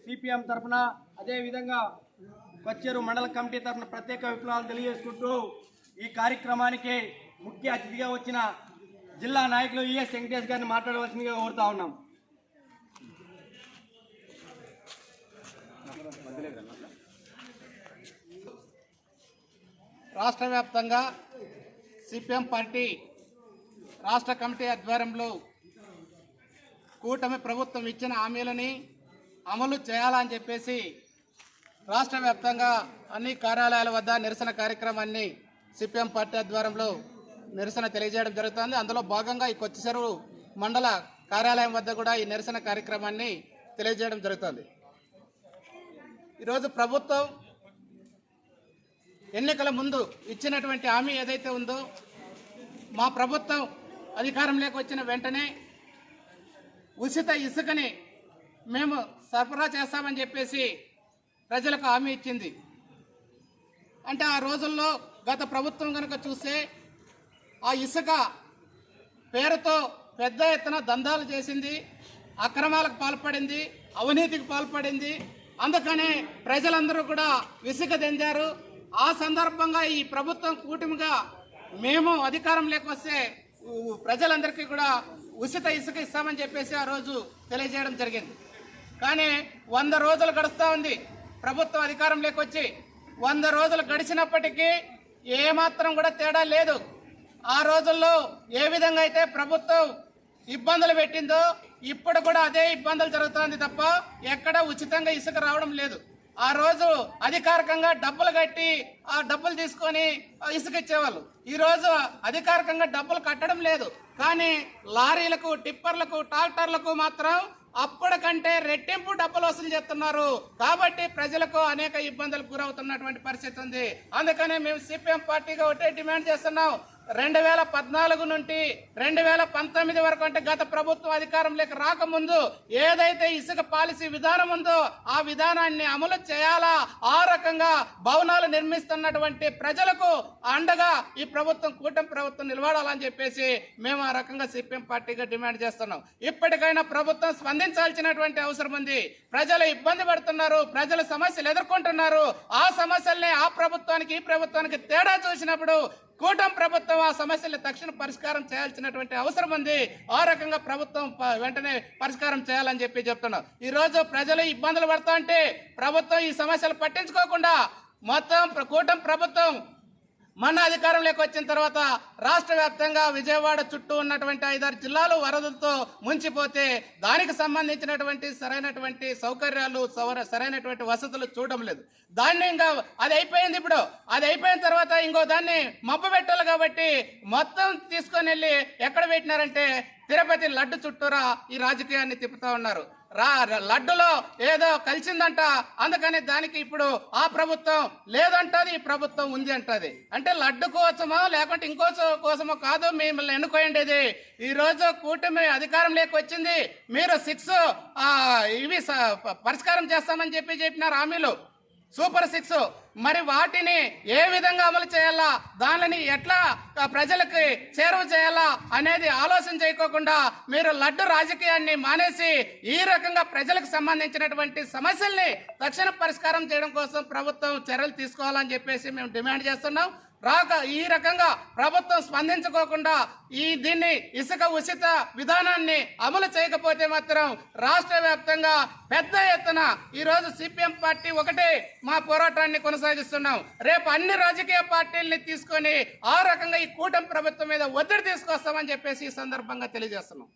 CPM తరఫున అదేవిధంగా కొచ్చేరు మండల కమిటీ తరఫున ప్రత్యేక విప్లవాలు తెలియజేసుకుంటూ ఈ కార్యక్రమానికి ముఖ్య అతిథిగా వచ్చిన జిల్లా నాయకులు ఈఎస్ వెంకటేష్ గారిని మాట్లాడవలసిందిగా కోరుతా ఉన్నాం. రాష్ట్ర వ్యాప్తంగా సిపిఎం పార్టీ రాష్ట్ర కమిటీ ఆధ్వర్యంలో కూటమి ప్రభుత్వం ఇచ్చిన హామీలని అమలు చేయాలని చెప్పేసి రాష్ట్ర వ్యాప్తంగా అన్ని కార్యాలయాల వద్ద నిరసన కార్యక్రమాన్ని సిపిఎం పార్టీ ఆధ్వర్యంలో నిరసన తెలియజేయడం జరుగుతుంది. అందులో భాగంగా ఈ కొచ్చిచెరు మండల కార్యాలయం వద్ద కూడా ఈ నిరసన కార్యక్రమాన్ని తెలియజేయడం జరుగుతుంది. ఈరోజు ప్రభుత్వం ఎన్నికల ముందు ఇచ్చినటువంటి హామీ ఏదైతే ఉందో, మా ప్రభుత్వం అధికారంలోకి వచ్చిన వెంటనే ఉచిత ఇసుకని మేము సరఫరా చేస్తామని చెప్పేసి ప్రజలకు హామీ ఇచ్చింది. అంటే ఆ రోజుల్లో గత ప్రభుత్వం కనుక చూస్తే ఆ ఇసుక పేరుతో పెద్ద ఎత్తున దందాలు చేసింది, అక్రమాలకు పాల్పడింది, అవినీతికి పాల్పడింది. అందుకనే ప్రజలందరూ కూడా విసుక చెందారు. ఆ సందర్భంగా ఈ ప్రభుత్వం కూటమిగా మేము అధికారంలోకి వస్తే ప్రజలందరికీ కూడా ఉచిత ఇసుక ఇస్తామని చెప్పేసి ఆ రోజు తెలియజేయడం జరిగింది. కానీ 100 రోజులు గడుస్తూ ఉంది ప్రభుత్వం అధికారంలోకి వచ్చి. 100 రోజులు గడిచినప్పటికీ ఏమాత్రం కూడా తేడా లేదు. ఆ రోజుల్లో ఏ విధంగా అయితే ప్రభుత్వం ఇబ్బందులు పెట్టిందో ఇప్పుడు కూడా అదే ఇబ్బందులు జరుగుతుంది తప్ప ఎక్కడ ఉచితంగా ఇసుక రావడం లేదు. ఆ రోజు అధికారికంగా డబ్బులు కట్టి ఆ డబ్బులు తీసుకొని ఇసుక ఇచ్చేవాళ్ళు. ఈరోజు అధికారికంగా డబ్బులు కట్టడం లేదు, కానీ లారీలకు, టిప్పర్లకు, ట్రాక్టర్లకు మాత్రం అప్పటికంటే రెట్టింపు డబ్బులు వసూలు చేస్తున్నారు. కాబట్టి ప్రజలకు అనేక ఇబ్బందులకు గురవుతున్నటువంటి పరిస్థితి ఉంది. అందుకనే మేము సిపిఎం పార్టీగా ఒకటే డిమాండ్ చేస్తున్నాం. 2014 నుండి 2019 వరకు, అంటే గత ప్రభుత్వం అధికారంలోకి రాకముందు ఏదైతే ఇసుక పాలసీ విధానం ఉందో ఆ విధానాన్ని అమలు చేయాలా. ఆ రకంగా భవనాలు నిర్మిస్తున్నటువంటి ప్రజలకు అండగా ఈ ప్రభుత్వం, కూటమి ప్రభుత్వం నిలబడాలని చెప్పేసి మేము ఆ రకంగా సిపిఎం పార్టీగా డిమాండ్ చేస్తున్నాం. ఇప్పటికైనా ప్రభుత్వం స్పందించాల్సినటువంటి అవసరం ఉంది. ప్రజలు ఇబ్బంది పడుతున్నారు, ప్రజల సమస్యలు ఎదుర్కొంటున్నారు. ఆ సమస్యల్ని ఆ ప్రభుత్వానికి ఈ ప్రభుత్వానికి తేడా చూసినప్పుడు కూటమి ప్రభుత్వం ఆ సమస్యల్ని తక్షణ పరిష్కారం చేయాల్సినటువంటి అవసరం ఉంది. ఆ రకంగా ప్రభుత్వం వెంటనే పరిష్కారం చేయాలని చెప్పి చెప్తున్నాం. ఈ రోజు ప్రజలు ఇబ్బందులు పడతా ఉంటే ప్రభుత్వం ఈ సమస్యలు పట్టించుకోకుండా మొత్తం కూటమి ప్రభుత్వం మన అధికారంలోకి వచ్చిన తర్వాత రాష్ట్ర వ్యాప్తంగా విజయవాడ చుట్టూ ఉన్నటువంటి 5-6 జిల్లాలు వరదలతో ముంచిపోతే దానికి సంబంధించినటువంటి సరైనటువంటి సౌకర్యాలు, సరైనటువంటి వసతులు చూడడం లేదు. దాన్ని ఇంకా అది అయిపోయింది. ఇప్పుడు అది అయిపోయిన తర్వాత ఇంకో దాన్ని మబ్బు పెట్టాలి కాబట్టి మొత్తం తీసుకొని వెళ్ళి ఎక్కడ పెట్టినారంటే తిరుపతి లడ్డు చుట్టూరా ఈ రాజకీయాన్ని తిప్పుతా ఉన్నారు. లడ్డులో ఏదో కలిసిందంట, అందుకని దానికి ఇప్పుడు ఆ ప్రభుత్వం లేదంటది, ఈ ప్రభుత్వం ఉంది అంటది. అంటే లడ్డు కోసమో లేకుంటే ఇంకో కోసమో కాదు మిమ్మల్ని ఎన్నుకోండి. ఈ రోజు కూటమి అధికారంలోకి వచ్చింది. మీరు 6 ఇవి పరిష్కారం చేస్తామని చెప్పినారు హామీలు, సూపర్ 6. మరి వాటిని ఏ విధంగా అమలు చేయాలా, దానిని ఎట్లా ప్రజలకి చేరువ చేయాలా అనేది ఆలోచన చేయకోకుండా మీరు లడ్డు రాజకీయాన్ని మానేసి ఈ రకంగా ప్రజలకు సంబంధించినటువంటి సమస్యల్ని తక్షణ పరిష్కారం చేయడం కోసం ప్రభుత్వం చర్యలు తీసుకోవాలని చెప్పేసి మేము డిమాండ్ చేస్తున్నాం. ఈ రకంగా ప్రభుత్వం స్పందించుకోకుండా దీన్ని ఇసుక ఉచిత విధానాన్ని అమలు చేయకపోతే మాత్రం రాష్ట్ర వ్యాప్తంగా పెద్ద ఎత్తున ఈరోజు సిపిఎం పార్టీ ఒకటే మా పోరాటాన్ని కొనసాగిస్తున్నాం. రేపు అన్ని రాజకీయ పార్టీలని తీసుకొని ఆ రకంగా ఈ కూటమి ప్రభుత్వం మీద ఒత్తిడి తీసుకొస్తామని చెప్పేసి ఈ సందర్భంగా తెలియజేస్తున్నాం.